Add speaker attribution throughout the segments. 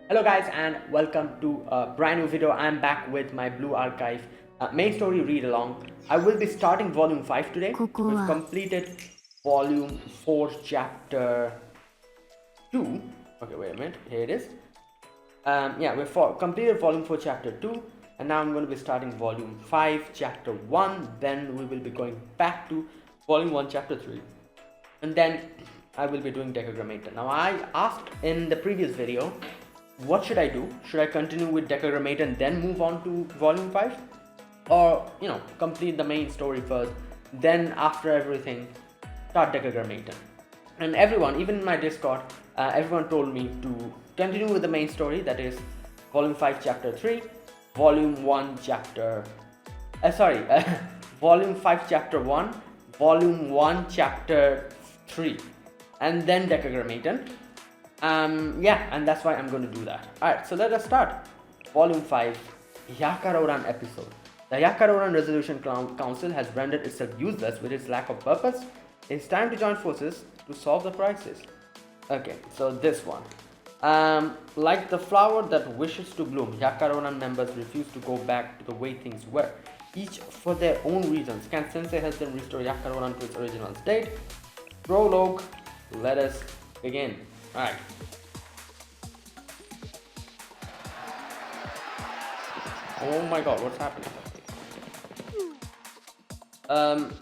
Speaker 1: Hello guys and welcome to a brand new video. I'm back with my Blue Archive main story read along. I will be starting volume 5 today. We've completed volume 4 chapter 2. Okay, wait a minute. Here it is. We've completed volume 4 chapter 2 and now I'm going to be starting volume 5 chapter 1. Then we will be going back to volume 1 chapter 3 and then I will be doing Decagrammaton. Now I asked in the previous video, what should I do? Should I continue with Decagrammaton then move on to volume 5? Or, complete the main story first, then after everything, start Decagrammaton. And everyone, even in my Discord, everyone told me to continue with the main story, that is volume 5 chapter 3, volume 1 chapter... volume 5 chapter 1, volume 1 chapter 3, and then Decagrammaton. And that's why I'm going to do that. Alright, so let us start. Volume 5, Hyakkaryouran episode. The Hyakkaryouran Resolution Council has rendered itself useless with its lack of purpose. It's time to join forces to solve the crisis. Okay, so this one. Like the flower that wishes to bloom, Hyakkaryouran members refuse to go back to the way things were, each for their own reasons. Can Sensei help them restore Hyakkaryouran to its original state? Prologue, let us begin. Alright. Oh my god, what's happening?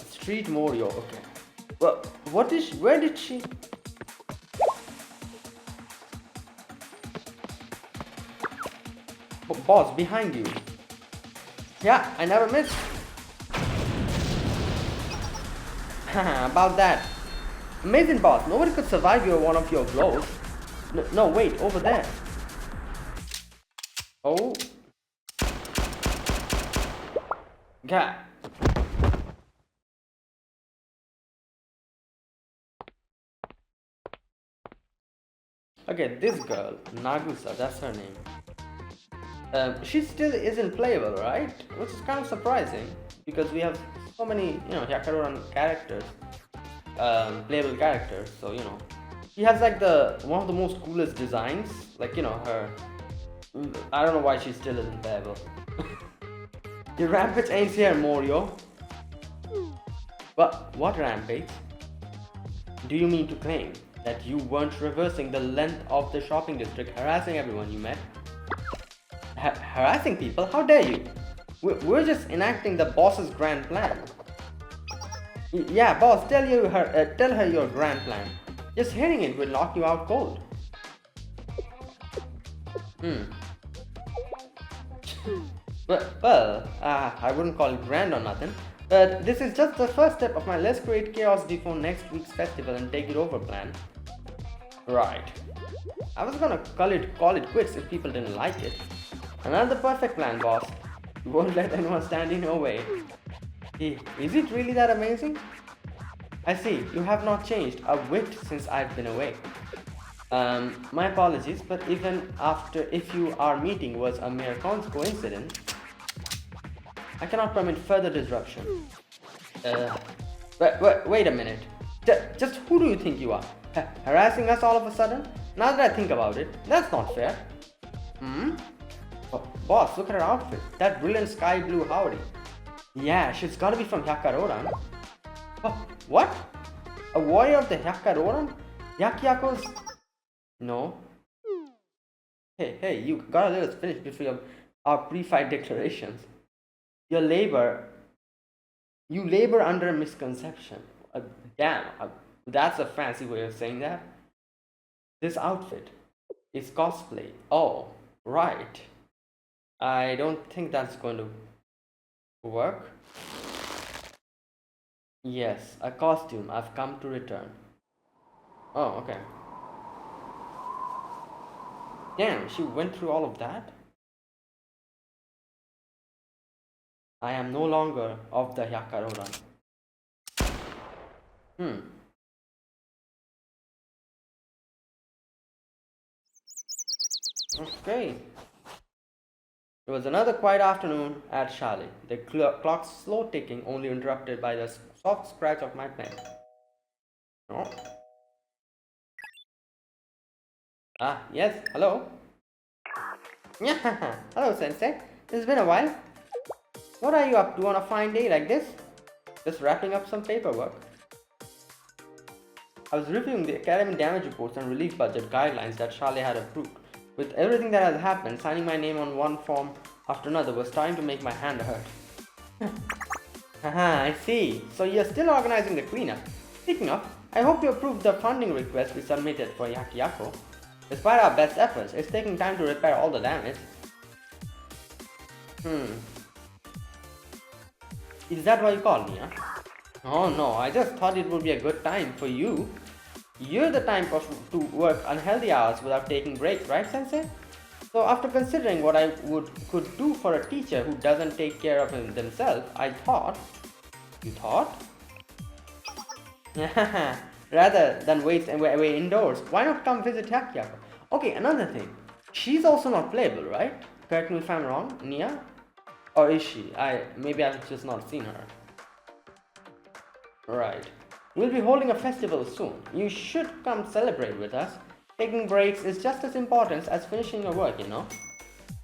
Speaker 1: Street Morio, okay. Well, where did she? Boss, behind you. Yeah, I never missed. About that. Amazing, boss. Nobody could survive one of your blows. No, wait, over there. Oh. God. Okay, this girl, Nagusa, that's her name. She still isn't playable, right? Which is kind of surprising because we have so many, Hyakkaryouran characters. Playable characters, so she has like one of the most coolest designs, like her. I don't know why she still isn't playable. Your rampage ends here, Morio. What rampage? Do you mean to claim that you weren't reversing the length of the shopping district, harassing everyone you met? Harassing people? How dare you? We're just enacting the boss's grand plan. Yeah, boss, tell her your grand plan. Just hearing it will knock you out cold. I wouldn't call it grand or nothing, but this is just the first step of my let's create chaos before next week's festival and take it over plan. Right. I was gonna call it quits if people didn't like it. Another perfect plan, boss. You won't let anyone stand in your way. Is it really that amazing? I see, you have not changed a whit since I've been away. My apologies, but even if our meeting was a mere coincidence, I cannot permit further disruption. Wait a minute. Just who do you think you are? Harassing us all of a sudden? Now that I think about it, that's not fair. Boss, look at her outfit. That brilliant sky blue howdy. Yeah, she's gotta be from Hyakkaryouran. What? A warrior of the Hyakkaryouran? Yakyakos? No. Hey, you gotta let us finish before our pre-fight declarations. You labor under a misconception. Damn, that's a fancy way of saying that. This outfit is cosplay. Oh, right. I don't think that's going to work. Yes, a costume. I've come to return. Oh, okay. Damn, she went through all of that? I am no longer of the Hyakkaryouran. Okay. It was another quiet afternoon at Chalet. The clock's slow ticking, only interrupted by the soft scratch of my pen. Oh. Ah, yes, hello. Yeah, hello Sensei. It's been a while. What are you up to on a fine day like this? Just wrapping up some paperwork. I was reviewing the academy damage reports and relief budget guidelines that Charlie had approved. With everything that has happened, signing my name on one form after another was starting to make my hand hurt. Haha, I see. So you're still organizing the cleanup. Speaking of, I hope you approved the funding request we submitted for Hyakkyaku. Despite our best efforts, it's taking time to repair all the damage. Is that why you called me, huh? Oh no, I just thought it would be a good time for you. You're the type to work unhealthy hours without taking breaks, right, Sensei? So after considering what I could do for a teacher who doesn't take care of themselves, I thought... You thought? Rather than waste away indoors, why not come visit Hyakkyaku? Okay, another thing. She's also not playable, right? Correct me if I'm wrong, Nia? Or is she? Maybe I've just not seen her. Right. We'll be holding a festival soon. You should come celebrate with us. Taking breaks is just as important as finishing your work, you know.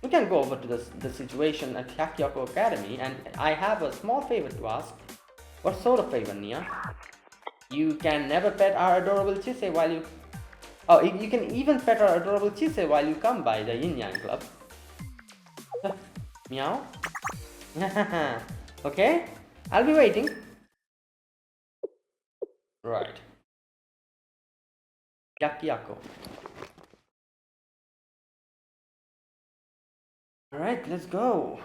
Speaker 1: We can go over to the situation at Hyakkaryouran Academy, and I have a small favor to ask. What sort of favor, Nia? You can never pet our adorable Chise while you... Oh, you can even pet our adorable Chise while you come by the Yin Yang Club. Meow? Okay, I'll be waiting. Right. Hyakkyaku. Alright, let's go.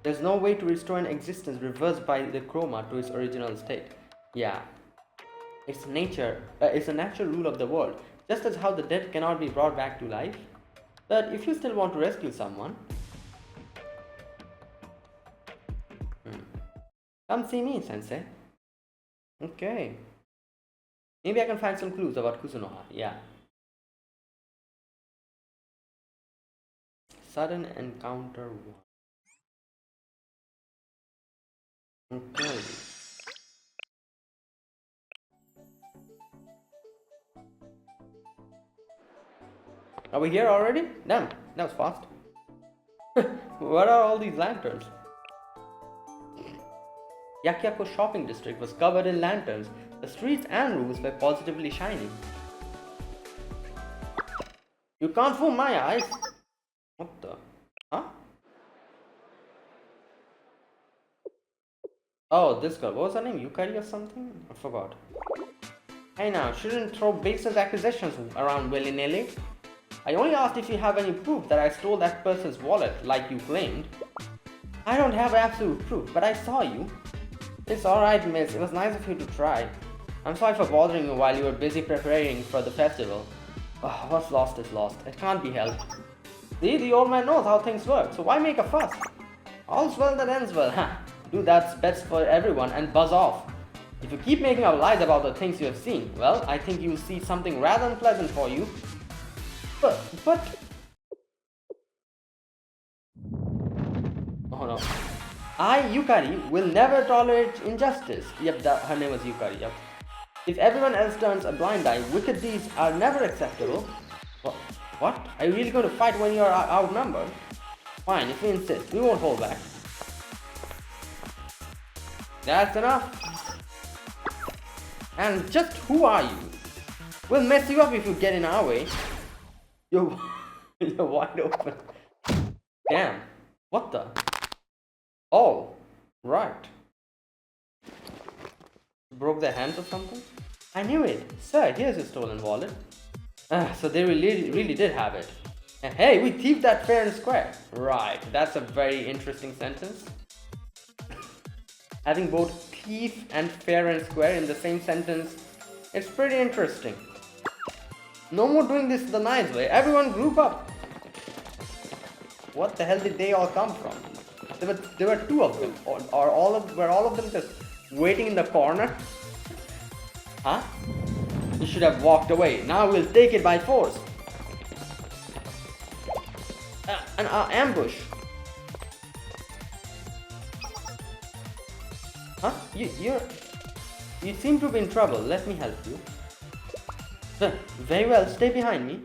Speaker 1: There's no way to restore an existence reversed by the chroma to its original state. Yeah. It's nature. It's a natural rule of the world. Just as how the dead cannot be brought back to life. But if you still want to rescue someone... Come see me, Sensei. Okay. Maybe I can find some clues about Kusunoha. Yeah. Sudden encounter 1. Okay. Are we here already? Damn, that was fast. What are all these lanterns? Hyakkyaku shopping district was covered in lanterns. The streets and rooms were positively shining. You can't fool my eyes. What the? Huh? Oh, this girl. What was her name? Yukari or something? I forgot. Hey now, shouldn't throw baseless accusations around willy-nilly. I only asked if you have any proof that I stole that person's wallet, like you claimed. I don't have absolute proof, but I saw you. It's alright, miss. It was nice of you to try. I'm sorry for bothering you while you were busy preparing for the festival. Oh, what's lost is lost. It can't be helped. See, the old man knows how things work, so why make a fuss? All's well that ends well, huh? Do that's best for everyone and buzz off. If you keep making up lies about the things you have seen, well, I think you'll see something rather unpleasant for you. But... Oh no. I, Yukari, will never tolerate injustice. Yep, her name was Yukari, yep. If everyone else turns a blind eye, wicked deeds are never acceptable. What? Are you really going to fight when you are outnumbered? Fine, if you insist, we won't hold back. That's enough. And just who are you? We'll mess you up if you get in our way. You're wide open. Damn. What the? Oh, right. Broke their hands or something? I knew it. Sir, here's your stolen wallet. So they really did have it. And hey, we thieved that fair and square. Right, that's a very interesting sentence. Having both thief and fair and square in the same sentence, it's pretty interesting. No more doing this the nice way. Everyone group up. What the hell did they all come from? There were two of them. Or were all of them just waiting in the corner? Huh? You should have walked away. Now we'll take it by force. An ambush. Huh? You seem to be in trouble. Let me help you. Very well. Stay behind me.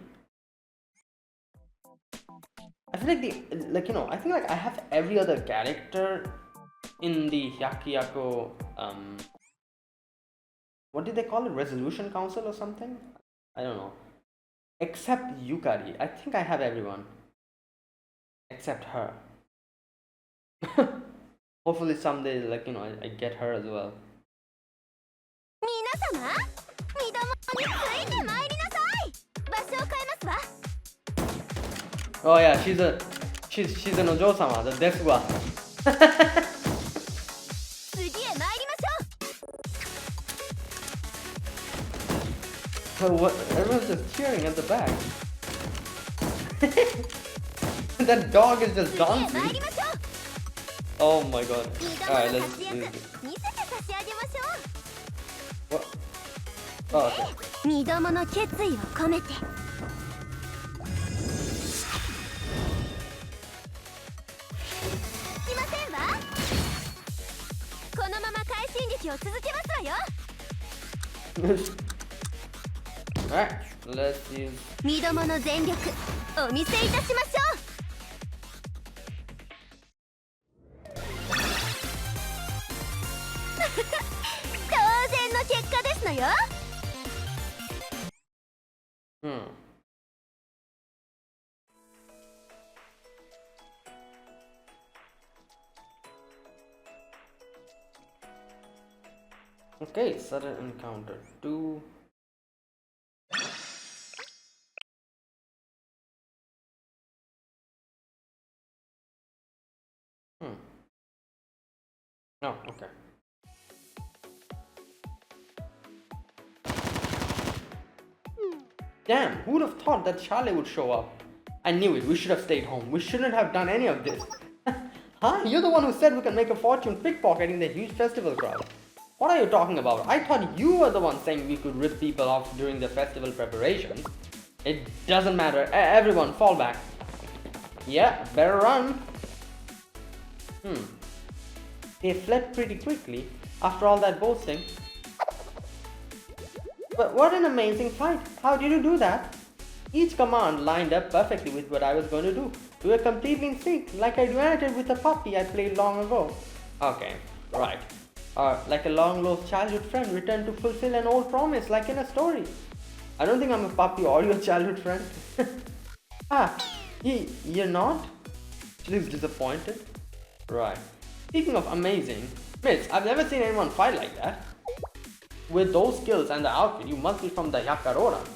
Speaker 1: feel like I think like I have every other character in the Hyakkyako, what did they call it? Resolution Council or something? I don't know. Except Yukari. I think I have everyone. Except her. Hopefully someday, I get her as well. Oh yeah, she's an Ojo-sama, the Desuwa. So what? Everyone's just cheering at the back. That dog is just dancing. Oh my god. Alright, let's do it. What? Oh, okay.
Speaker 2: 二度もの決意を込めていませんわこのまま快進撃を続けますわよ
Speaker 1: Alright, let's use
Speaker 2: 二度もの全力お見せいたしましょう当然の結果ですのよ
Speaker 1: Okay, sudden encounter 2. Oh, okay. Damn, who would have thought that Charlie would show up? I knew it, we should have stayed home. We shouldn't have done any of this. Huh? You're the one who said we can make a fortune pickpocketing the huge festival crowd. What are you talking about? I thought you were the one saying we could rip people off during the festival preparations. It doesn't matter. Everyone, fall back. Yeah, better run. They fled pretty quickly after all that boasting. But what an amazing fight. How did you do that? Each command lined up perfectly with what I was going to do. We were completely in sync, like I united with a puppy I played long ago. Okay, right. Like a long-lost childhood friend returned to fulfill an old promise, like in a story. I don't think I'm a puppy or your childhood friend. You're not? She looks disappointed. Right. Speaking of amazing, Miss, I've never seen anyone fight like that. With those skills and the outfit, you must be from the Hyakkaryouran.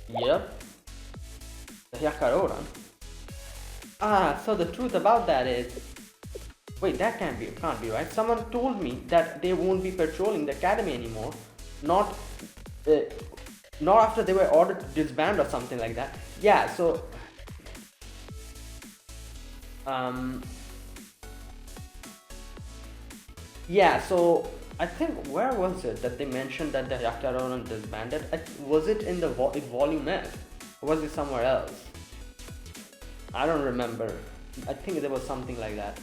Speaker 1: Yep. The Hyakkaryouran. So the truth about that is... Wait, that can't be right. Someone told me that they won't be patrolling the academy anymore. Not after they were ordered to disband or something like that. Yeah, so... Yeah, so I think, where was it that they mentioned that the Hyakkaryouran disbanded? Was it in the volume F? Or was it somewhere else? I don't remember. I think there was something like that.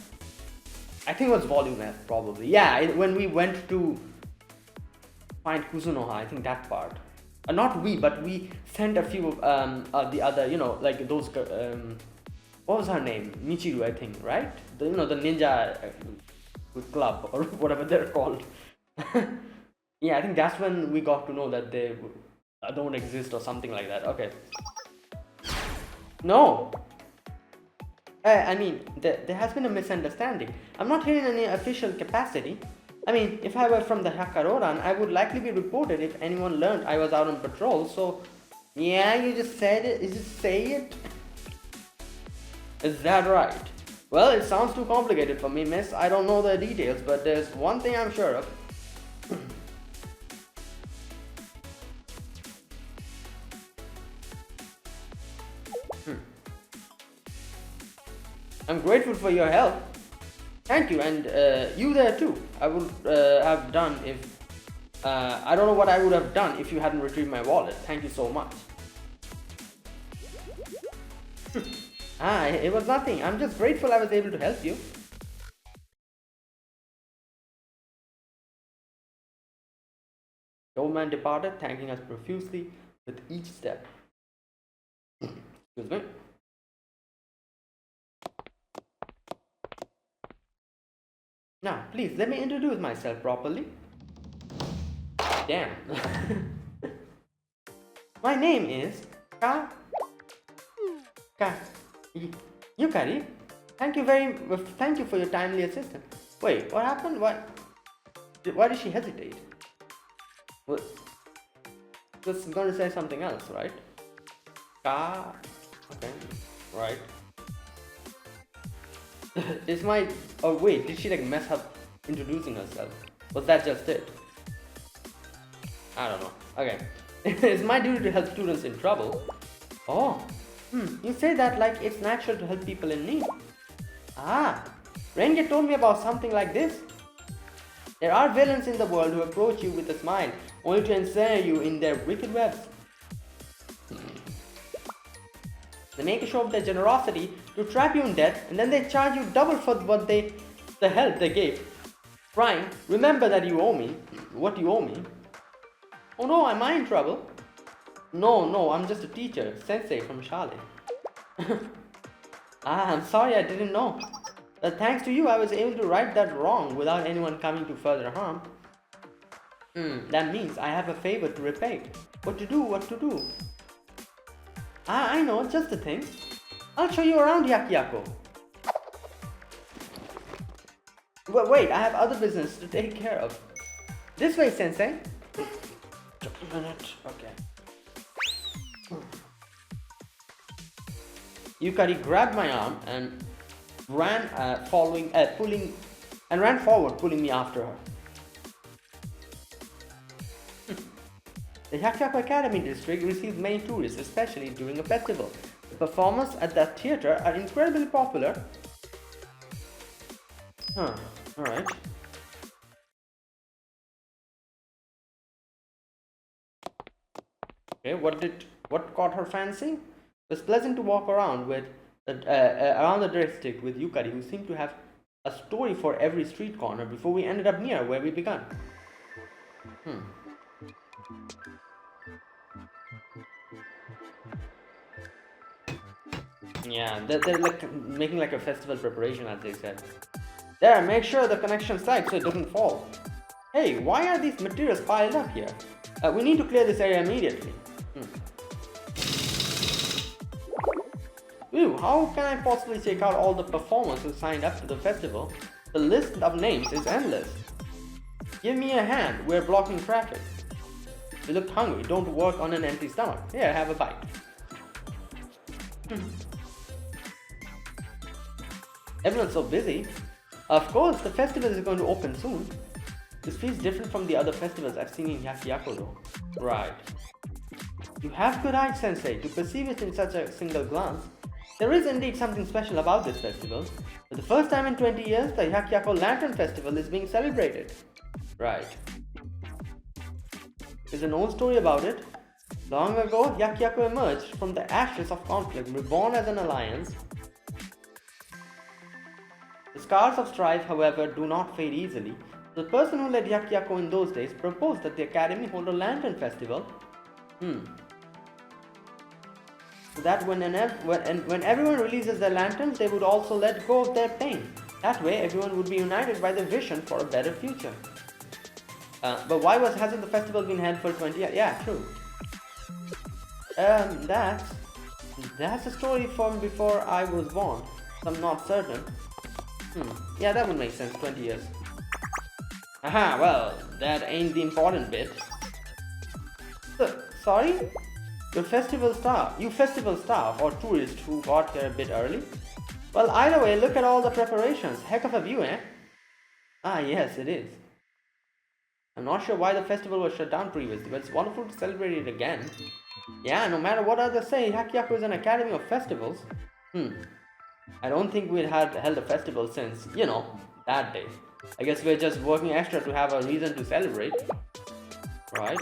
Speaker 1: I think it was volume F, probably. Yeah, when we went to find Kuzunoha, I think that part. Not we, but we sent a few of the other, like those, what was her name? Michiru, I think, right? The ninja club, or whatever they're called. Yeah, I think that's when we got to know that they don't exist or something like that. Okay. No! I mean, there has been a misunderstanding. I'm not here in any official capacity. I mean, if I were from the Hyakkaryouran, I would likely be reported if anyone learned I was out on patrol, so... Yeah, you just said it. You just say it? Is that right? Well, it sounds too complicated for me, miss. I don't know the details, but there's one thing I'm sure of. I'm grateful for your help. Thank you, and you there too. I would have done if... I don't know what I would have done if you hadn't retrieved my wallet. Thank you so much. It was nothing. I'm just grateful I was able to help you. The old man departed, thanking us profusely with each step. Excuse me. Now, please let me introduce myself properly. Damn. My name is Ka Yukari. Thank you for your timely assistance. Wait, what happened? Why did she hesitate? Well, just going to say something else, right? Okay, right. Oh wait, did she like mess up introducing herself? Was that just it? I don't know. Okay. It's my duty to help students in trouble. Oh, you say that like it's natural to help people in need. Ah, Renge told me about something like this. There are villains in the world who approach you with a smile, only to ensnare you in their wicked webs. They make a show of their generosity to trap you in debt, and then they charge you double for the help they gave. Crying, remember that you owe me. What you owe me? Oh no, am I in trouble? No, I'm just a teacher, sensei from Shale. I'm sorry, I didn't know. But thanks to you, I was able to right that wrong without anyone coming to further harm. That means I have a favor to repay. What to do? I know, just a thing. I'll show you around, Hyakko. But wait, I have other business to take care of. This way, sensei. Just a minute, okay. Yukari grabbed my arm and ran forward, pulling me after her. The Hyakko Academy district receives many tourists, especially during a festival. The performers at that theater are incredibly popular. Alright. Okay, what caught her fancy? It was pleasant to walk around around the district with Yukari, who seemed to have a story for every street corner before we ended up near where we began. Yeah, they're like making like a festival preparation, as they said. There, make sure the connection's tight so it doesn't fall. Hey, why are these materials piled up here? We need to clear this area immediately. Ooh, how can I possibly take out all the performers who signed up to the festival? The list of names is endless. Give me a hand, we're blocking traffic. You look hungry, don't work on an empty stomach. Here, have a bite. Everyone's so busy. Of course, the festival is going to open soon. This feels different from the other festivals I've seen in Hyakko though. Right. You have good eyes, Sensei, to perceive it in such a single glance. There is indeed something special about this festival. For the first time in 20 years, the Hyakko Lantern Festival is being celebrated. Right. There's an old story about it. Long ago, Hyakko emerged from the ashes of conflict, reborn as an alliance. The scars of strife, however, do not fade easily. The person who led Hyakko in those days proposed that the academy hold a lantern festival. So that when everyone releases their lanterns, they would also let go of their pain. That way, everyone would be united by the vision for a better future. But why hasn't the festival been held for 20 years? Yeah, true. That's a story from before I was born. So I'm not certain. Yeah, that would make sense. 20 years. Aha, well, that ain't the important bit. Sorry? You festival staff or tourist who got here a bit early? Well, either way, look at all the preparations. Heck of a view, eh? Ah, yes, it is. I'm not sure why the festival was shut down previously, but it's wonderful to celebrate it again. Yeah, no matter what others say, Hyakko is an academy of festivals. I don't think we'd held a festival since, that day. I guess we're just working extra to have a reason to celebrate. Right?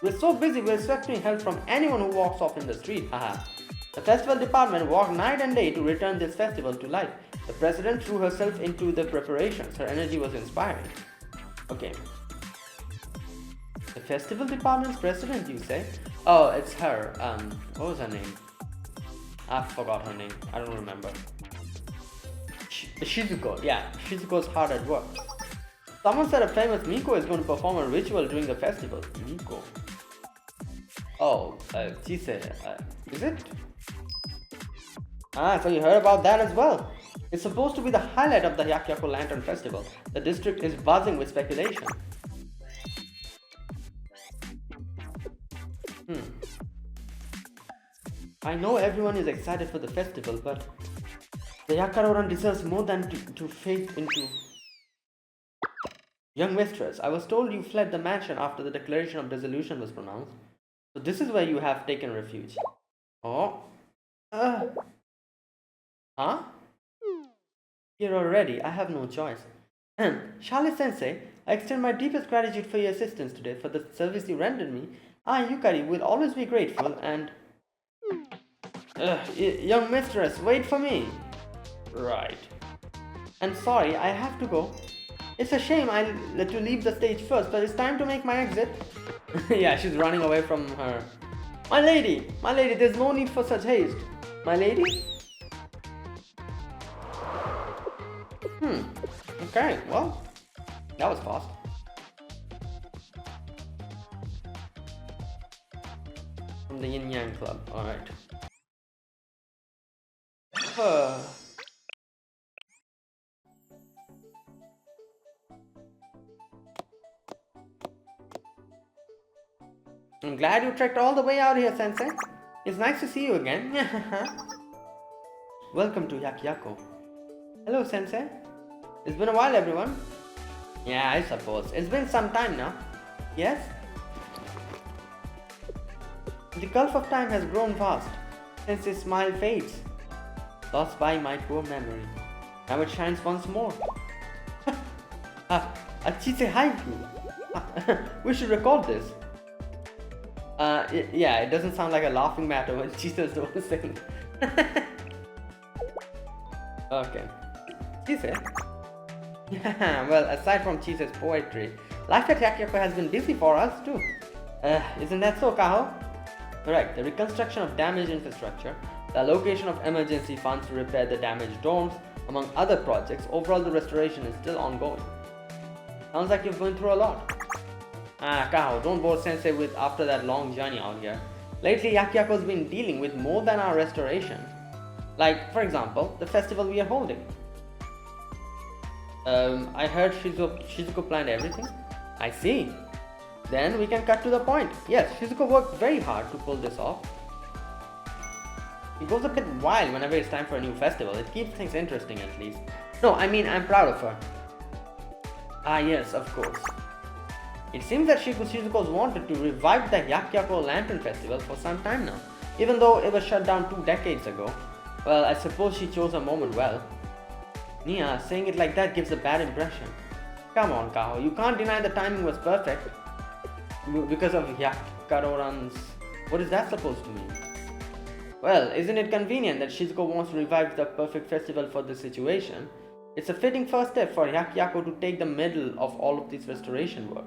Speaker 1: We're so busy, we're expecting help from anyone who walks off in the street, haha. The festival department worked night and day to return this festival to life. The president threw herself into the preparations. Her energy was inspiring. Okay. The festival department's president, you say? Oh, it's her. What was her name? I forgot her name. I don't remember. Shizuko, yeah, Shizuko's hard at work. Someone said a famous Miko is going to perform a ritual during the festival. Miko. Oh, Chise, is it? Ah, so you heard about that as well. It's supposed to be the highlight of the Hyakkaryouran Lantern Festival. The district is buzzing with speculation. I know everyone is excited for the festival, but the Hyakkaryouran deserves more than to fade into. Young mistress, I was told you fled the mansion after the declaration of dissolution was pronounced. So this is where you have taken refuge. Oh. Huh? Here already, I have no choice. Charlie-sensei, I extend my deepest gratitude for your assistance today. For the service you rendered me, I, Yukari, will always be grateful and... young mistress, wait for me. Right. And sorry, I have to go. It's a shame I let you leave the stage first, but it's time to make my exit. Yeah, she's running away from her. My lady, there's no need for such haste. My lady? Okay, well, that was fast. From the Yin Yang Club, alright. I'm glad you trekked all the way out here, Sensei. It's nice to see you again. Welcome to Hyakkaryouran. Hello, Sensei. It's been a while, everyone. Yeah, I suppose. It's been some time now. Yes? The gulf of time has grown vast. Sensei's smile fades. Lost by my poor memory. Now it shines once more. Chise haiku. We should record this. Yeah, it doesn't sound like a laughing matter when Chise's the one saying. Okay. Chise? Yeah, well, aside from Chise's poetry, life at Hyakkaryouran has been busy for us too. Isn't that so, Kaho? Correct. The reconstruction of damaged infrastructure, the allocation of emergency funds to repair the damaged domes, among other projects, overall the restoration is still ongoing. Sounds like you're going through a lot. Kaho, don't bore Sensei with after that long journey out here. Lately, Hyakkaryouran's been dealing with more than our restoration. Like, for example, the festival we are holding. I heard Shizuko planned everything. I see. Then we can cut to the point. Yes, Shizuko worked very hard to pull this off. It goes a bit wild whenever it's time for a new festival. It keeps things interesting at least. No, I mean, I'm proud of her. Yes, of course. It seems that Shizuko's wanted to revive the Hyakkaryouran Lantern Festival for some time now, even though it was shut down 2 decades ago. Well, I suppose she chose her moment well. Nia, saying it like that gives a bad impression. Come on, Kaho, you can't deny the timing was perfect. Because of Hyakkaryouran's... What is that supposed to mean? Well, isn't it convenient that Shizuko wants to revive the perfect festival for this situation? It's a fitting first step for Hyakkaryouran to take the middle of all of this restoration work.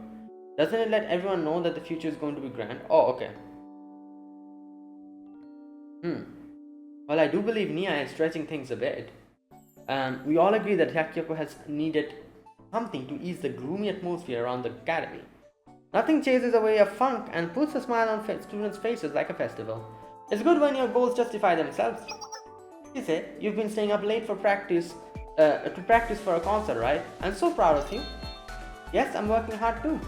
Speaker 1: Doesn't it let everyone know that the future is going to be grand? Oh, okay. Well, I do believe Nia is stretching things a bit. We all agree that Hyakkaryouran has needed something to ease the gloomy atmosphere around the academy. Nothing chases away a funk and puts a smile on students' faces like a festival. It's good when your goals justify themselves. You say, you've been staying up late for practice, to practice for a concert, right? I'm so proud of you. Yes, I'm working hard too.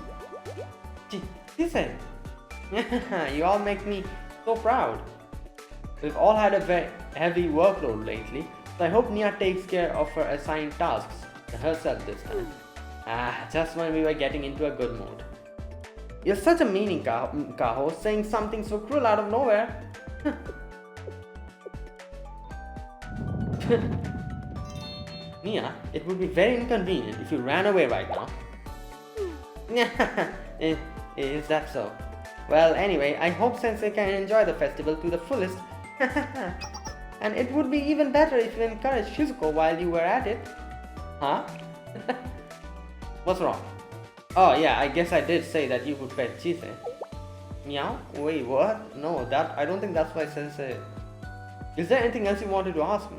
Speaker 1: She said, you all make me so proud. We've all had a very heavy workload lately, so I hope Nia takes care of her assigned tasks herself this time. Just when we were getting into a good mood. You're such a meaning, Kaho, saying something so cruel out of nowhere. Nia, it would be very inconvenient if you ran away right now. Is that so? Well, anyway, I hope Sensei can enjoy the festival to the fullest. And it would be even better if you encouraged Shizuko while you were at it. Huh? What's wrong? Oh yeah, I guess I did say that you would pet Chise. Meow? Wait, what? No, I don't think that's why Sensei... Is there anything else you wanted to ask me?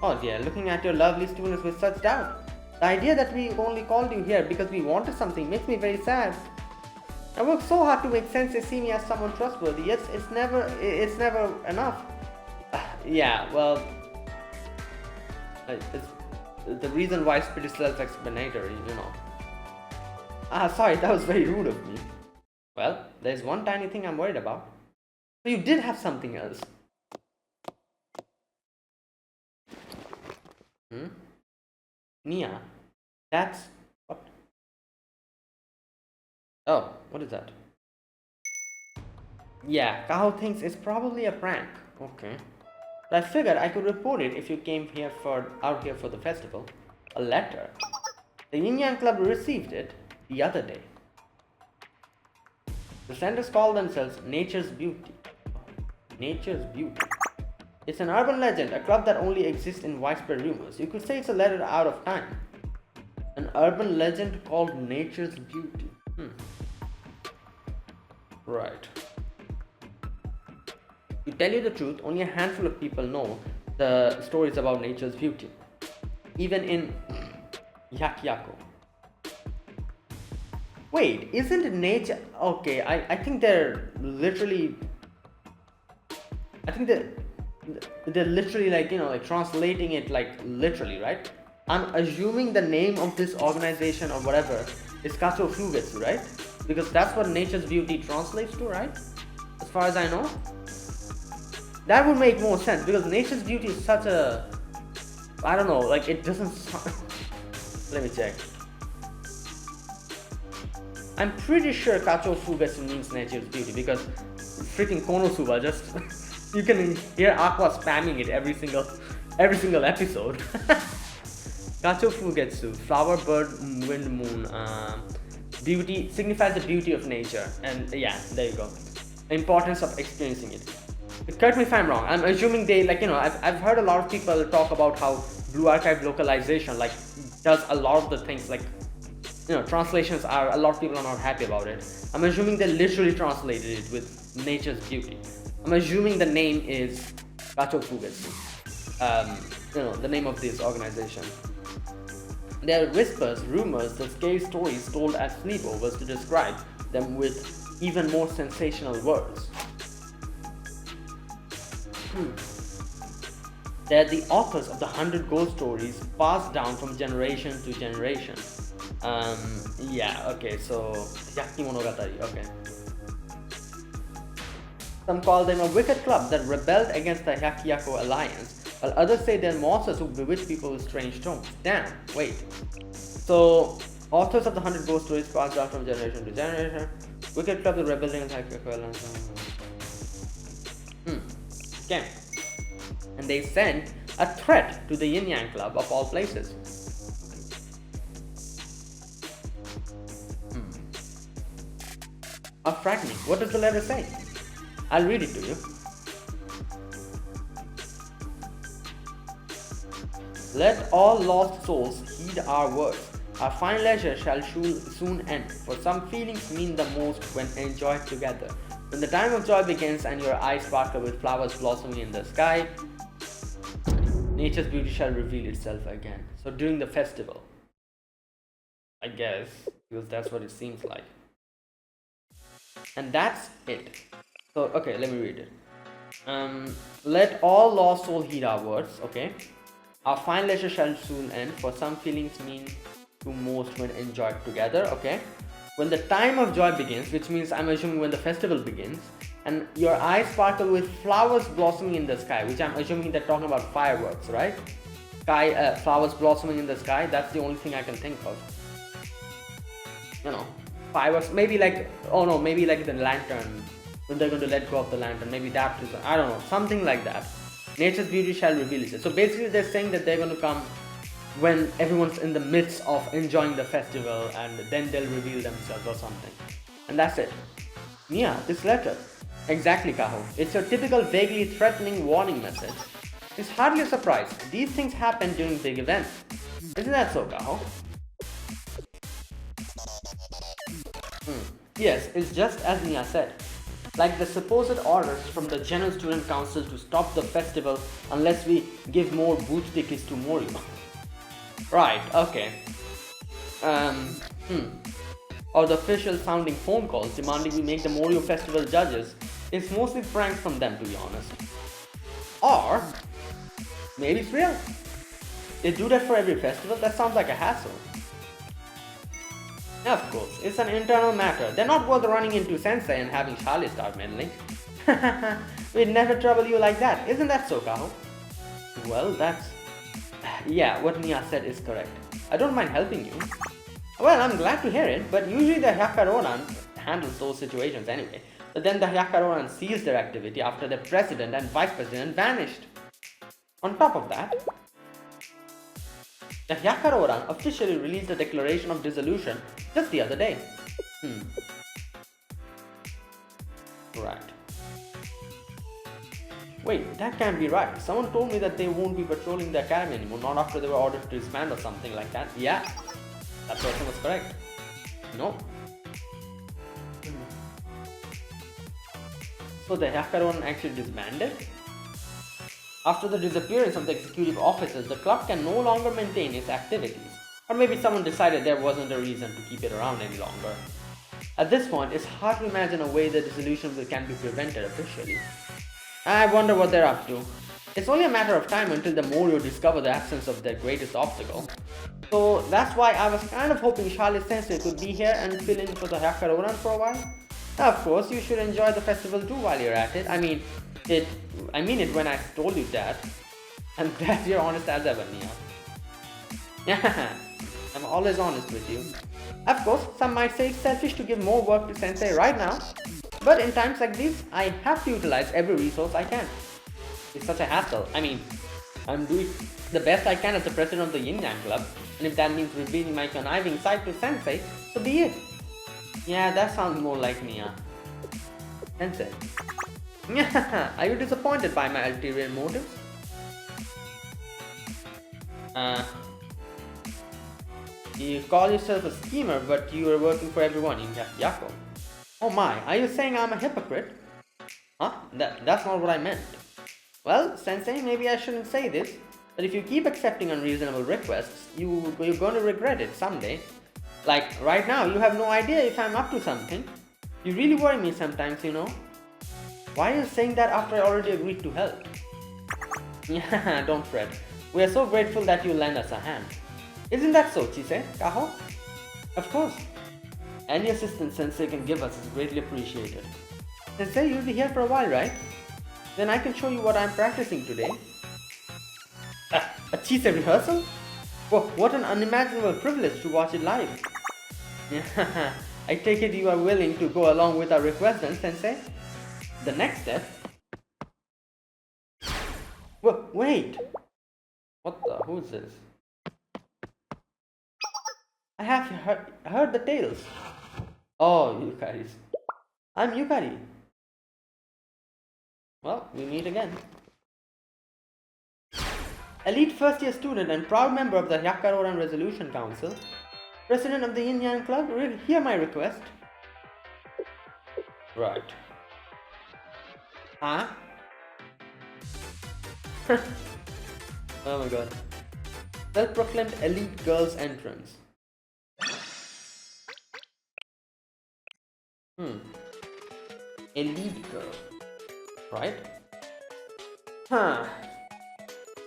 Speaker 1: Oh dear, looking at your lovely students with such doubt. The idea that we only called you here because we wanted something makes me very sad. I work so hard to make sense they see me as someone trustworthy, yet it's never enough. Yeah, well, it's, the reason why is pretty self-explanatory, you know. Sorry, that was very rude of me. Well, there's one tiny thing I'm worried about. So you did have something else. Nia, that's what? Oh, what is that? Yeah, Kaho thinks it's probably a prank. Okay. But I figured I could report it if you came out here for the festival. A letter. The Yin Yang Club received it the other day. The senders call themselves Nature's Beauty. Nature's Beauty. It's an urban legend, a club that only exists in widespread rumors. You could say it's a letter out of time. An urban legend called Nature's Beauty. Right. To tell you the truth, only a handful of people know the stories about Nature's Beauty. Even in Hyakkyaku. Wait, isn't nature... Okay, I think they're literally... I think they're literally like, you know, like translating it like literally, right? I'm assuming the name of this organization or whatever is Kacho Fugetsu, right? Because that's what Nature's Beauty translates to, right? As far as I know. That would make more sense because Nature's Beauty is such a... I don't know, like it doesn't sound... Let me check. I'm pretty sure Kacho Fugetsu means Nature's Beauty because freaking Konosuba just... you can hear Aqua spamming it every single episode. Kacho Fugetsu, flower, bird, wind, moon. Beauty signifies the beauty of nature, and yeah, there you go. The importance of experiencing it. Correct me if I'm wrong. I'm assuming they, like, you know, I've heard a lot of people talk about how Blue Archive localization like does a lot of the things, like, you know, translations are, a lot of people are not happy about it. I'm assuming they literally translated it with Nature's Beauty. I'm assuming the name is Kacho Fugetsu. You know, the name of this organization. There are whispers, rumors, the scary stories told at sleepovers to describe them with even more sensational words. They're the authors of the 100 ghost stories passed down from generation to generation. Yeah, okay, so Yaki Monogatari, okay. Some call them a wicked club that rebelled against the Hyakkaryouran alliance, while others say they're monsters who bewitch people with strange tones. Damn, wait. So, authors of the 100 ghost stories passed down from generation to generation. Wicked club that rebelled against the Hyakkaryouran alliance. Okay. And they sent a threat to the Yin Yang Club of all places. How frightening. What does the letter say? I'll read it to you. Let all lost souls heed our words. Our fine leisure shall soon end, for some feelings mean the most when enjoyed together. When the time of joy begins and your eyes sparkle with flowers blossoming in the sky, Nature's beauty shall reveal itself again. So during the festival, I guess, because that's what it seems like. And that's it. So, okay, let me read it. Let all lost soul heed our words, okay? Our fine leisure shall soon end, for some feelings mean to most when enjoyed together, okay? When the time of joy begins, which means I'm assuming when the festival begins, and your eyes sparkle with flowers blossoming in the sky, which I'm assuming they're talking about fireworks, right? Flowers blossoming in the sky, that's the only thing I can think of. You know, fireworks, maybe like, oh no, maybe like the lantern, when they're going to let go of the lantern, maybe that too, I don't know, something like that. Nature's beauty shall reveal itself. So basically they're saying that they're going to come when everyone's in the midst of enjoying the festival, and then they'll reveal themselves or something. And that's it. Yeah, this letter. Exactly, Kaho. It's your typical vaguely threatening warning message. It's hardly a surprise. These things happen during big events. Isn't that so, Kaho? Yes, it's just as Nia said. Like the supposed orders from the General Student Council to stop the festival unless we give more booth tickets to Morio. Right, okay. Or the official sounding phone calls demanding we make the Morio Festival judges. It's mostly pranks from them, to be honest. Or maybe it's real. They do that for every festival? That sounds like a hassle. Of course, it's an internal matter. They're not worth running into Sensei and having Charlie start meddling. We'd never trouble you like that. Isn't that so, Kaho? Well, that's... Yeah, what Nia said is correct. I don't mind helping you. Well, I'm glad to hear it, but usually the Hyakkaryouran handles those situations anyway. But then the Hyakkaryouran ceased their activity after the president and vice president vanished. On top of that, the Hyakkaryouran officially released a declaration of dissolution just the other day. Right. Wait, that can't be right. Someone told me that they won't be patrolling the academy anymore, not after they were ordered to disband or something like that. Yeah, that person was correct. No. So the Hyakkaryouran actually disbanded? After the disappearance of the executive officers, the club can no longer maintain its activities. Or maybe someone decided there wasn't a reason to keep it around any longer. At this point, it's hard to imagine a way the dissolution can be prevented officially. I wonder what they're up to. It's only a matter of time until the Morio discover the absence of their greatest obstacle. So that's why I was kind of hoping Charlie Sensei could be here and fill in for the Hyakkaryouran for a while. Of course, you should enjoy the festival too while you're at it. I mean it when I told you that. I'm glad you're honest as ever, Nia. I'm always honest with you. Of course, some might say it's selfish to give more work to Sensei right now, but in times like these, I have to utilize every resource I can. It's such a hassle. I mean, I'm doing the best I can as the president of the Yin Yang Club, and if that means revealing my conniving side to Sensei, so be it. Yeah, that sounds more like Nia. Sensei. Are you disappointed by my ulterior motives? You call yourself a schemer, but you are working for everyone in Yako. Oh my, are you saying I'm a hypocrite? Huh? That's not what I meant. Well, Sensei, maybe I shouldn't say this, but if you keep accepting unreasonable requests, you're going to regret it someday. Like, right now, you have no idea if I'm up to something. You really worry me sometimes, you know. Why are you saying that after I already agreed to help? Yeah, don't fret. We are so grateful that you lend us a hand. Isn't that so, Chise? Kaho? Of course. Any assistance Sensei can give us is greatly appreciated. Sensei, you'll be here for a while, right? Then I can show you what I'm practicing today. A Chise rehearsal? Whoa, what an unimaginable privilege to watch it live. Yeah, I take it you are willing to go along with our request then, Sensei? The next step... Wait! What the... who's this? I have heard the tales. Oh, Yukaris. I'm Yukari. Well, we meet again. Elite first year student and proud member of the Hyakkaryouran Resolution Council. President of the Yin Yang Club, hear my request. Right. Huh? Oh my god. Self-proclaimed elite girls entrance. Elite girl. Right? Huh.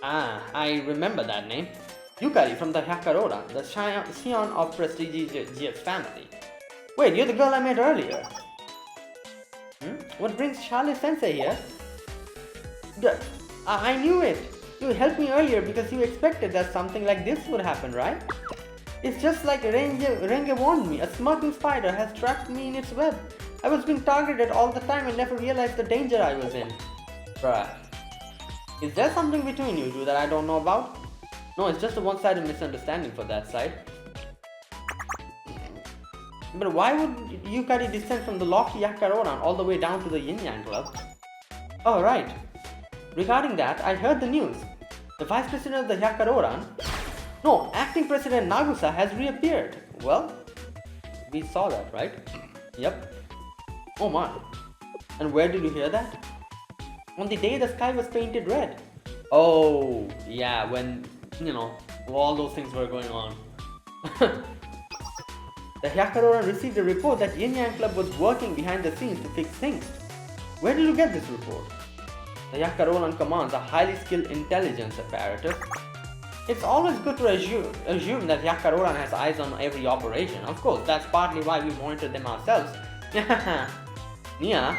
Speaker 1: I remember that name. Yukari from the Hyakkaryouran, the scion of prestigious family. Wait, you're the girl I met earlier. What brings Charlie Sensei here? I knew it. You helped me earlier because you expected that something like this would happen, right? It's just like Renge warned me. A smirking spider has trapped me in its web. I was being targeted all the time and never realized the danger I was in. Bruh. Is there something between you two that I don't know about? No, it's just a one-sided misunderstanding for that side. But why would Yukari descend from the lofty Hyakkaryouran all the way down to the Yin Yang Club? Oh, right. Regarding that, I heard the news. The Vice President of the Hyakkaryouran, no, Acting President Nagusa has reappeared. Well, we saw that, right? Yep. Oh my. And where did you hear that? On the day the sky was painted red. Oh, yeah, when, all those things were going on. The Hyakkaryouran received a report that Yin Yang Club was working behind the scenes to fix things. Where did you get this report? The Hyakkaryouran commands a highly skilled intelligence apparatus. It's always good to assume that Hyakkaryouran has eyes on every operation. Of course, that's partly why we monitor them ourselves. Nia?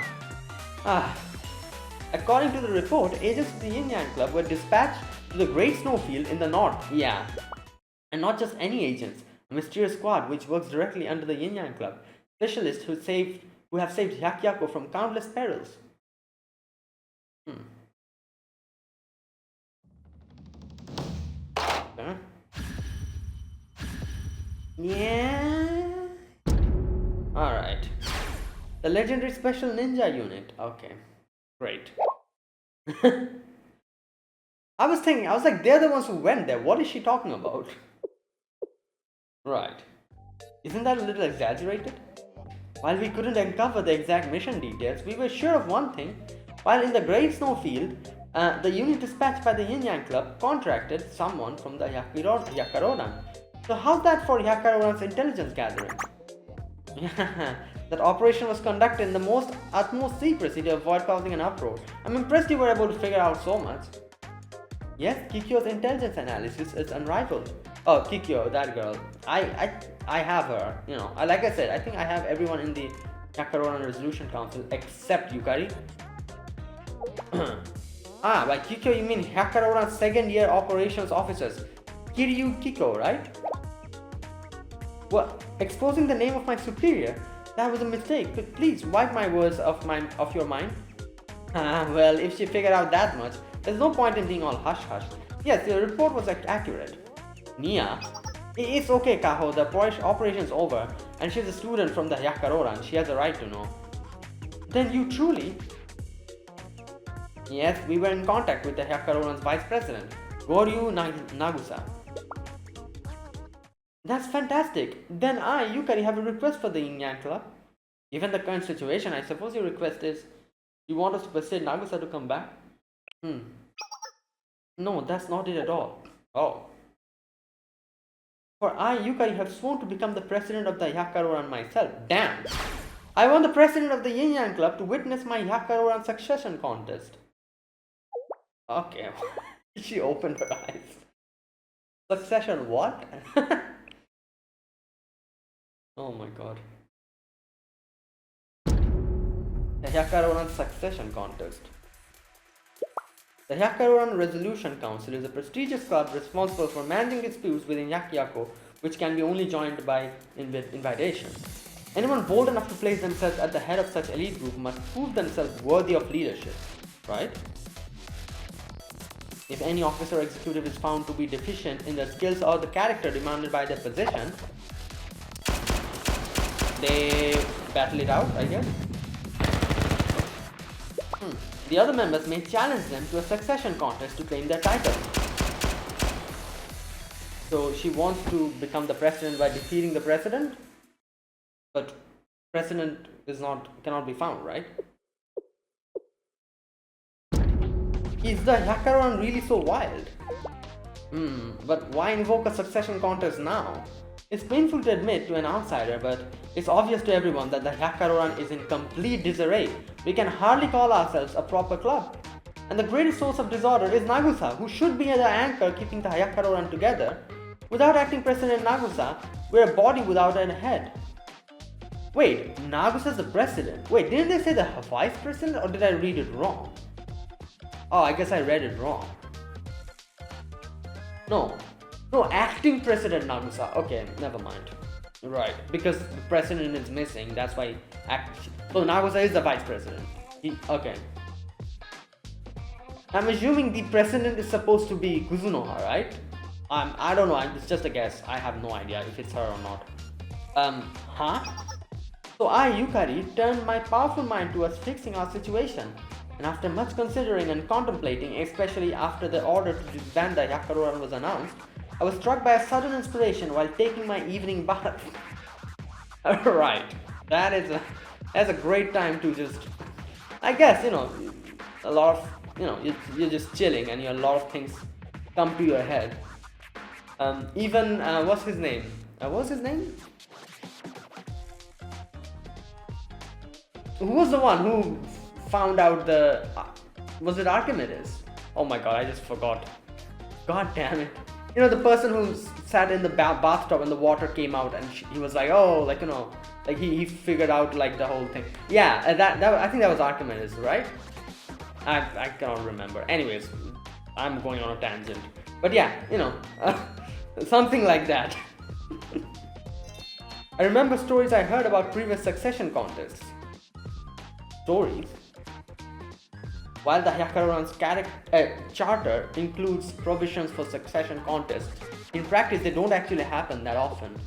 Speaker 1: According to the report, agents of the Yin Yang Club were dispatched to the Great Snowfield in the north. Yeah. And not just any agents. A mysterious squad which works directly under the Yin Yang Club. Specialists who have saved Hyakkayako from countless perils. Huh? Yeah. Alright. The legendary special ninja unit. Okay. Great. I was like, they're the ones who went there. What is she talking about? Right. Isn't that a little exaggerated? While we couldn't uncover the exact mission details, we were sure of one thing. While in the Great Snowfield, the unit dispatched by the Yin Yang Club contracted someone from the Hyakkaryouran. So how's that for Hyakkaryouran's intelligence gathering? That operation was conducted in the utmost secrecy to avoid causing an uproar. I'm impressed you were able to figure out so much. Yes, Kikyo's intelligence analysis is unrivaled. Oh, Kikyo, that girl. I have her. Like I said, I think I have everyone in the Hyakkaryouran Resolution Council except Yukari. By Kikyo you mean Hyakkaryouran's second-year operations officers. Kiryu Kiko, right? What? Exposing the name of my superior? That was a mistake. But please wipe my words off your mind. Well, if she figured out that much, there's no point in being all hush-hush. Yes, the report was accurate. Nia? It's okay, Kaho. The operation's over, and she's a student from the Hyakkaryouran. She has a right to know. Then you truly... Yes, we were in contact with the Hyakkaryouran's vice president, Goryu Nagusa. That's fantastic. Then I, Yukari, have a request for the Yin Yang Club. Given the current situation, I suppose your request is you want us to persuade Nagusa to come back? No, that's not it at all. Oh. For I, Yukari, have sworn to become the president of the Hyakkaryouran myself. Damn! I want the president of the Yin Yang Club to witness my Hyakkaryouran succession contest. Okay. She opened her eyes. Succession what? Oh my god. The Hyakkaryouran Succession Contest. The Hyakkaryouran Resolution Council is a prestigious club responsible for managing disputes within Hyakkayako, which can be only joined by invitation. Anyone bold enough to place themselves at the head of such elite group must prove themselves worthy of leadership, right? If any officer or executive is found to be deficient in their skills or the character demanded by their position, they battle it out, I guess. The other members may challenge them to a succession contest to claim their title. So she wants to become the president by defeating the president, but president cannot be found, right? Is the Hyakkaryouran really so wild? But why invoke a succession contest now? It's painful to admit to an outsider, but it's obvious to everyone that the Hyakkaryouran is in complete disarray. We can hardly call ourselves a proper club. And the greatest source of disorder is Nagusa, who should be the anchor keeping the Hyakkaryouran together. Without acting President Nagusa, we're a body without a head. Wait, Nagusa's the president. Wait, didn't they say the vice president, or did I read it wrong? Oh, I guess I read it wrong. No, acting President Nagusa. Okay, never mind. Right, because the president is missing, that's why so Nagusa is the vice president. Okay. I'm assuming the president is supposed to be Kuzunoha, right? I don't know, it's just a guess. I have no idea if it's her or not. So I, Yukari, turned my powerful mind towards fixing our situation. And after much considering and contemplating, especially after the order to disband the Hyakkaryouran was announced, I was struck by a sudden inspiration while taking my evening bath. Right, that's a great time to just I guess, a lot of, you're just chilling and a lot of things come to your head. Even, what's his name? Who was the one who found out was it Archimedes? Oh my god, I just forgot. God damn it. The person who sat in the bathtub and the water came out and he was like, oh, like he figured out like the whole thing. Yeah, that I think that was Archimedes, right? I cannot remember. Anyways, I'm going on a tangent. But yeah, something like that. I remember stories I heard about previous succession contests. Stories? While the Hyakkaryouran's charter includes provisions for succession contests, in practice they don't actually happen that often.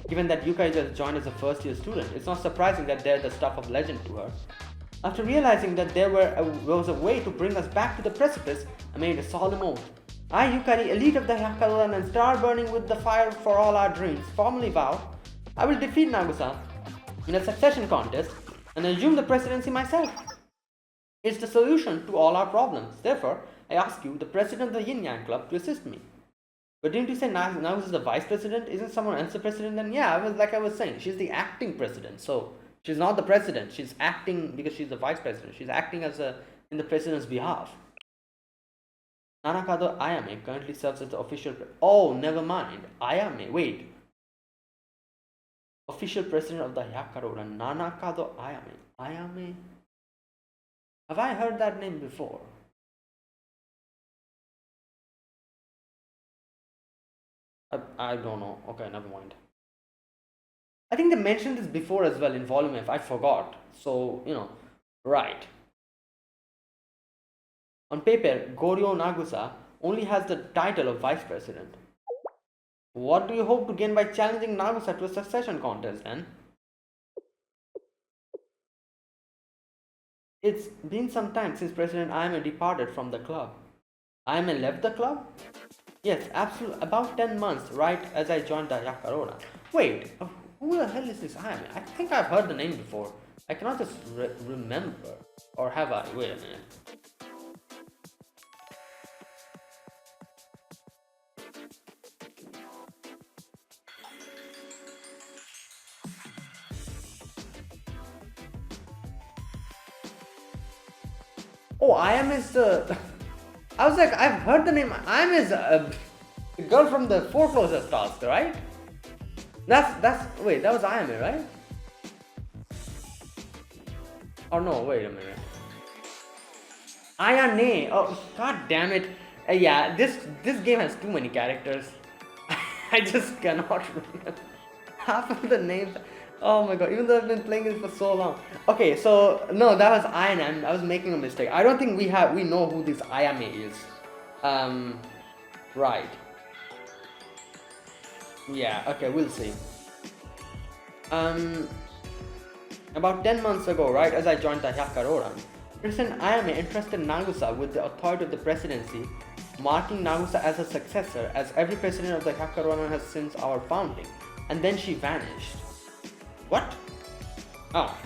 Speaker 1: Given that Yukari just joined as a first-year student, it's not surprising that they're the stuff of legend to her. After realizing that there was a way to bring us back to the precipice, I made a solemn oath. I, Yukari, elite of the Hyakkaryouran and star burning with the fire for all our dreams, formally vow, I will defeat Nagusa in a succession contest and assume the presidency myself. It's the solution to all our problems. Therefore, I ask you, the president of the Yin Yang Club, to assist me. But didn't you say Nagusa is the vice president? Isn't someone else the president? Then yeah, I was saying, she's the acting president. So she's not the president. She's acting because she's the vice president. She's acting in the president's behalf. Nanakado Ayame currently serves as the official. Oh, never mind. Ayame, wait. Official president of the Hyakkaryouran, Nanakado Ayame. Ayame. Have I heard that name before? I don't know. Okay, never mind. I think they mentioned this before as well in Volume F. I forgot. So, right. On paper, Goryo Nagusa only has the title of vice president. What do you hope to gain by challenging Nagusa to a succession contest then? It's been some time since President Ayame departed from the club. Ayame left the club? Yes, absolutely. About 10 months, right as I joined the Hyakkaryouran. Wait, who the hell is this Ayame? I think I've heard the name before. I cannot just remember. Or have I? Wait a minute. Oh, Ayame is the... I was like, I've heard the name. Ayame is the girl from the foreclosure task, right? Wait, that was Ayame, right? Oh no, wait a minute. Ayane. Oh, god damn it. Yeah, this game has too many characters. I just cannot remember half of the names. Oh my god, even though I've been playing this for so long. Okay, so no, that was Ayane. I was making a mistake. I don't think we know who this Ayame is. Right. Yeah, okay, we'll see. About 10 months ago, right as I joined the Hyakkaryouran, President Ayame entrusted Nagusa with the authority of the presidency, marking Nagusa as a successor, as every president of the Hyakkaryouran has since our founding, and then she vanished. What? Oh.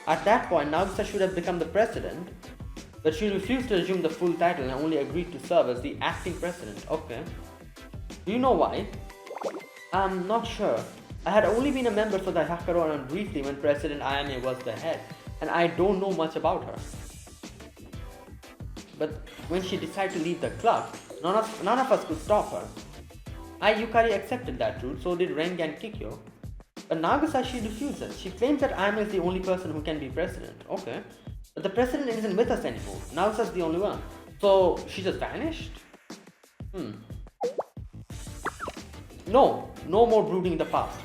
Speaker 1: At that point, Nagusa should have become the president, but she refused to assume the full title and only agreed to serve as the acting president. Okay. Do you know why? I'm not sure. I had only been a member for the Hyakkaryouran briefly when President Ayame was the head, and I don't know much about her. But when she decided to leave the club, none of us could stop her. I, Yukari, accepted that truth, so did Rengi and Kikyo. But Nagusa, she refuses. She claims that Ayame is the only person who can be president. Okay. But the president isn't with us anymore. Nagusa's the only one. So she just vanished? No more brooding in the past.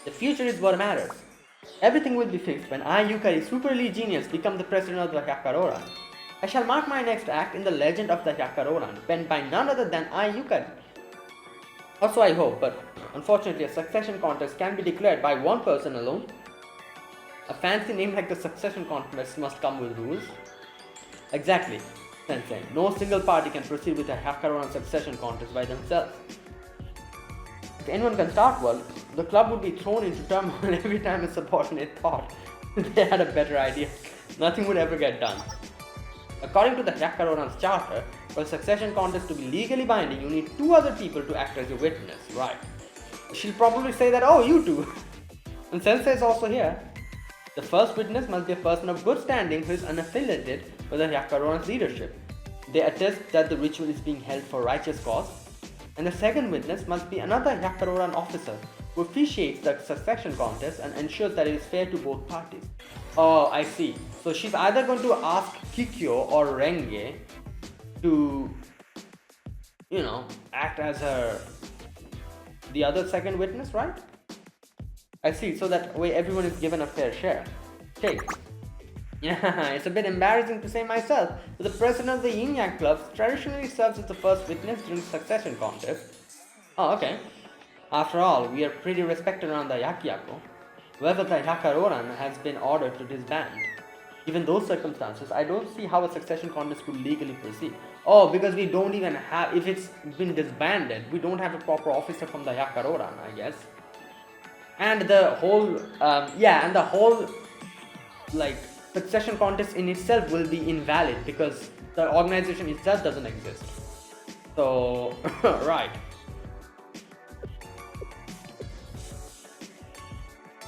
Speaker 1: The future is what matters. Everything will be fixed when I, Yukari, Super Elite Genius, become the president of the Hyakkaryouran. I shall mark my next act in the legend of the Hyakkaryouran, penned by none other than I, Yukari. Also, I hope, but unfortunately, a succession contest can be declared by one person alone. A fancy name like the succession contest must come with rules. Exactly, Sensei. No single party can proceed with a Hyakkaryouran succession contest by themselves. If anyone can start one, the club would be thrown into turmoil every time a subordinate thought They had a better idea. Nothing would ever get done. According to the Hyakkaryouran's charter, for a succession contest to be legally binding, you need 2 other people to act as a witness, right? She'll probably say that, oh, you two. And Sensei is also here. The first witness must be a person of good standing who is unaffiliated with the Hyakkaryouran's leadership. They attest that the ritual is being held for righteous cause. And the second witness must be another Hyakkaryouran officer who officiates the succession contest and ensures that it is fair to both parties. Oh, I see. So she's either going to ask Kikyo or Renge to, act as the other second witness, right? I see. So that way everyone is given a fair share. Okay. Yeah, it's a bit embarrassing to say myself, but the president of the Yin Yang Club traditionally serves as the first witness during succession contest. Oh, okay. After all, we are pretty respected around the Yakyako. However, the Hyakkaryouran has been ordered to disband. Given those circumstances, I don't see how a succession contest could legally proceed. Oh, because we don't even have, if it's been disbanded, we don't have a proper officer from the Hyakkaryouran, I guess. And the whole, succession contest in itself will be invalid because the organization itself doesn't exist. So, right.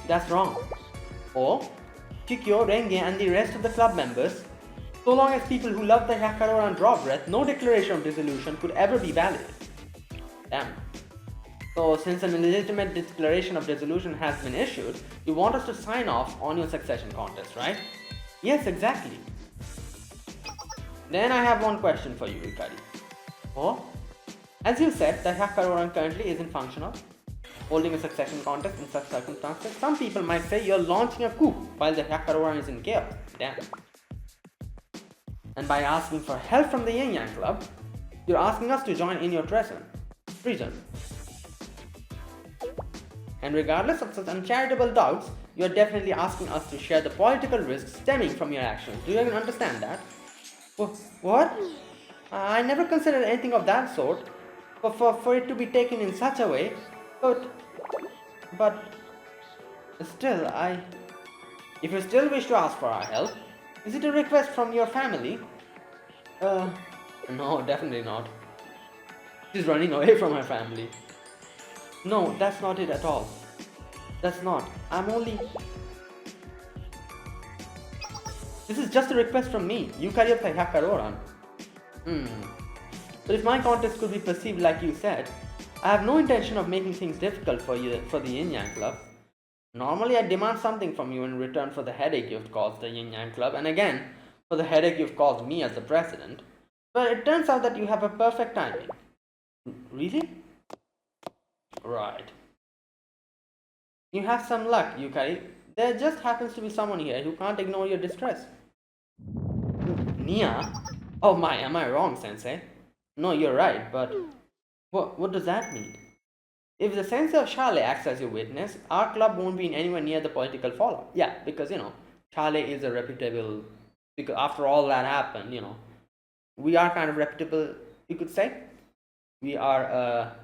Speaker 1: That's wrong. Or, Kikyo, Renge and the rest of the club members, so long as people who love the Hyakkaryouran draw breath, no declaration of dissolution could ever be valid. Damn. So, since an illegitimate declaration of dissolution has been issued, you want us to sign off on your succession contest, right? Yes, exactly. Then I have one question for you, Ikari. Oh? As you said, the Hyakkaryouran currently isn't functional. Holding a succession contest in such circumstances, some people might say you're launching a coup while the Hyakkaryouran is in chaos. Damn. And by asking for help from the Yin Yang Club, you're asking us to join in your treason. And regardless of such uncharitable doubts, you're definitely asking us to share the political risks stemming from your actions. Do you even understand that? What? I never considered anything of that sort. For it to be taken in such a way, but still, if you still wish to ask for our help, is it a request from your family? No, definitely not. She's running away from her family. No, that's not it at all. That's not. This is just a request from me, Yukari of the Hyakkaryouran. But if my contest could be perceived like you said, I have no intention of making things difficult for the Yin Yang Club. Normally I demand something from you in return for the headache you've caused the Yin Yang Club, and again, for the headache you've caused me as the president. But it turns out that you have a perfect timing. Really? Right. You have some luck, Yukari. There just happens to be someone here who can't ignore your distress. Nia? Oh my, am I wrong, Sensei? No, you're right, but what does that mean? If the Sensei of Shale acts as your witness, our club won't be anywhere near the political fallout. Yeah, because, Shale is a reputable, because after all that happened, we are kind of reputable, you could say. We are a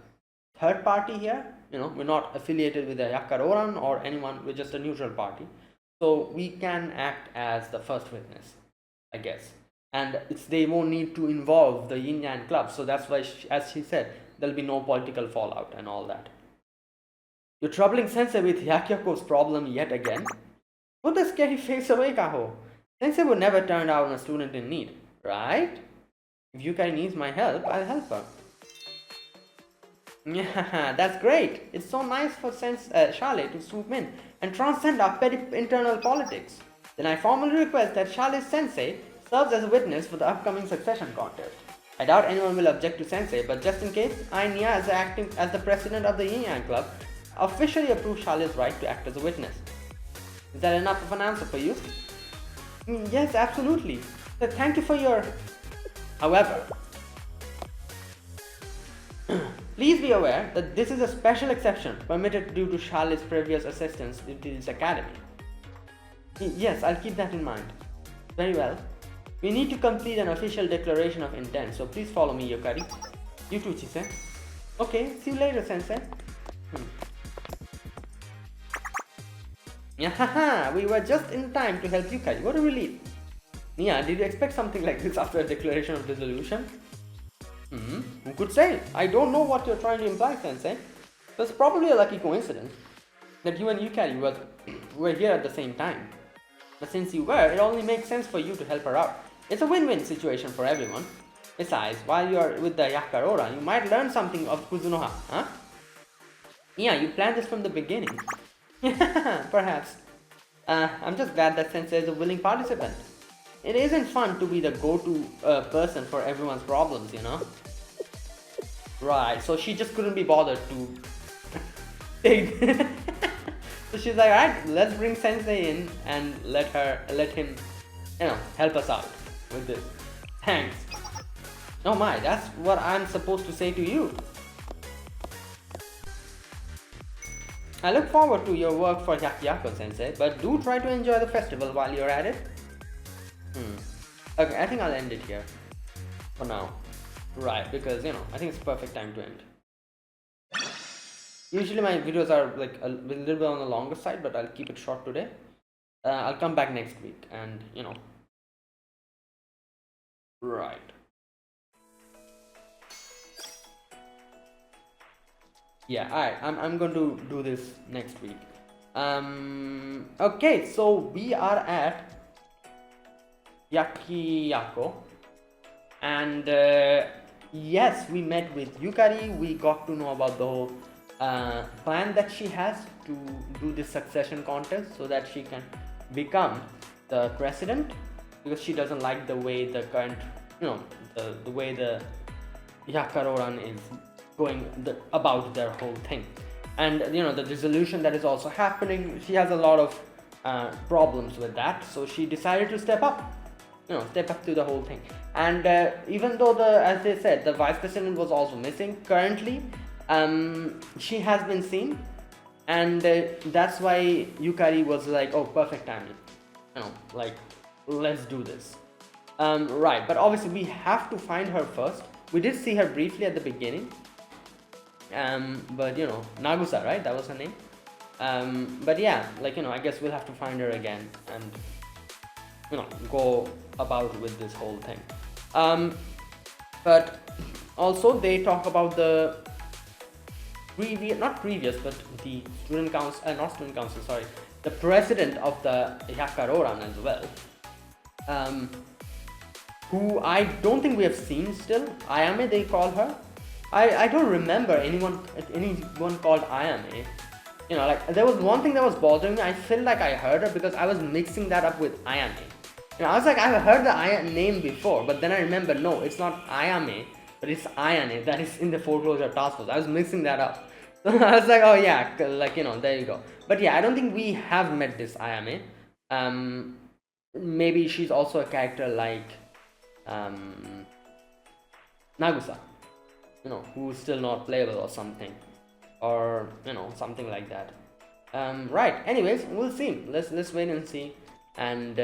Speaker 1: third party here. We're not affiliated with the Hyakkaryouran or anyone. We're just a neutral party. So we can act as the first witness, I guess. And they won't need to involve the Yin Yang Club. So that's why, as she said, there'll be no political fallout and all that. You're troubling Sensei with Hyakuyo's problem yet again? Put the scary face away, Kaho. Sensei would never turn down a student in need, right? If Yukari needs my help, I'll help her. Yeah, that's great. It's so nice for Shale to swoop in and transcend our petty internal politics. Then I formally request that Shale's Sensei serves as a witness for the upcoming succession contest. I doubt anyone will object to Sensei, but just in case, I, Nia, acting as the president of the Yin Yang Club, officially approve Shale's right to act as a witness. Is that enough of an answer for you? Yes, absolutely. So thank you for your... However, please be aware that this is a special exception permitted due to Shale's previous assistance to this academy. Yes, I'll keep that in mind. Very well. We need to complete an official declaration of intent, so please follow me, Yukari. You too, Chise. Okay, see you later, Sensei. Yeah, we were just in time to help Yukari. What a relief. Nia, did you expect something like this after a declaration of dissolution? Who could say? I don't know what you're trying to imply, Sensei. It's probably a lucky coincidence that you and Yukari were here at the same time. But since you were, it only makes sense for you to help her out. It's a win-win situation for everyone. Besides, while you are with the Hyakkaryouran, you might learn something of Kuzunoha, huh? Yeah, you planned this from the beginning. Perhaps. I'm just glad that Sensei is a willing participant. It isn't fun to be the go-to person for everyone's problems, you know? Right, so she just couldn't be bothered to take. So she's like, alright, let's bring Sensei in and let him, help us out with this. Thanks. Oh my, that's what I'm supposed to say to you. I look forward to your work for Hyakkyaku Sensei, but do try to enjoy the festival while you're at it. Okay, I think I'll end it here for now. Right, because I think it's the perfect time to end. Usually my videos are like a little bit on the longer side, but I'll keep it short today. I'll come back next week and right. Yeah, alright, I'm going to do this next week. Okay, so we are at Hyakkaryouran, and yes, we met with Yukari. We got to know about the whole plan that she has to do this succession contest so that she can become the president, because she doesn't like the way the current, the way the Hyakkaryouran is going about their whole thing, and the dissolution that is also happening. She has a lot of problems with that, so she decided to step up to the whole thing. And even though as they said, the vice president was also missing currently, she has been seen, and that's why Yukari was like, oh, perfect timing, like, let's do this. Right, but obviously we have to find her first. We did see her briefly at the beginning, but Nagusa, right, that was her name. But yeah, like, I guess we'll have to find her again and go about with this whole thing. But also they talk about the but the student council, not student council, sorry, the president of the Hyakkaryouran as well, who I don't think we have seen still. Ayame, they call her. I don't remember anyone called Ayame. Like, there was one thing that was bothering me. I felt like I heard her because I was mixing that up with Ayame. I was like, I've heard the name before, but then I remember, no, it's not Ayame, but it's Ayane, that is in the foreclosure task force. I was mixing that up. So I was like, oh yeah, like, there you go. But yeah, I don't think we have met this Ayame. Maybe she's also a character like Nagusa, who's still not playable or something, or something like that. Right, anyways, we'll see. Let's wait and see, and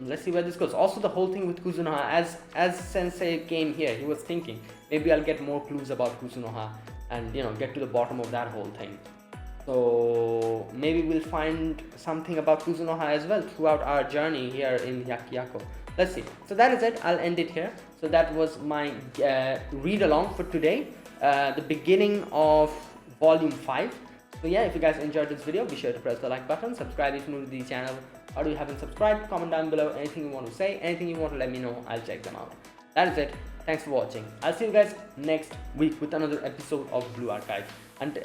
Speaker 1: let's see where this goes. Also, the whole thing with Kuzunoha, as Sensei came here, he was thinking maybe I'll get more clues about Kuzunoha and get to the bottom of that whole thing. So maybe we'll find something about Kuzunoha as well throughout our journey here in Hyakkyaku. Let's see. So that is it. I'll end it here. So that was my read along for today, the beginning of volume 5. So yeah, if you guys enjoyed this video, be sure to press the like button, subscribe if you're new to the channel, or do you haven't subscribed, comment down below anything you want to say, anything you want to let me know, I'll check them out. That is it. Thanks for watching. I'll see you guys next week with another episode of Blue Archive, and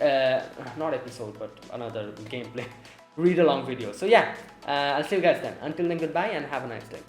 Speaker 1: not episode, but another gameplay read along video. So yeah, I'll see you guys then. Until then, goodbye and have a nice day.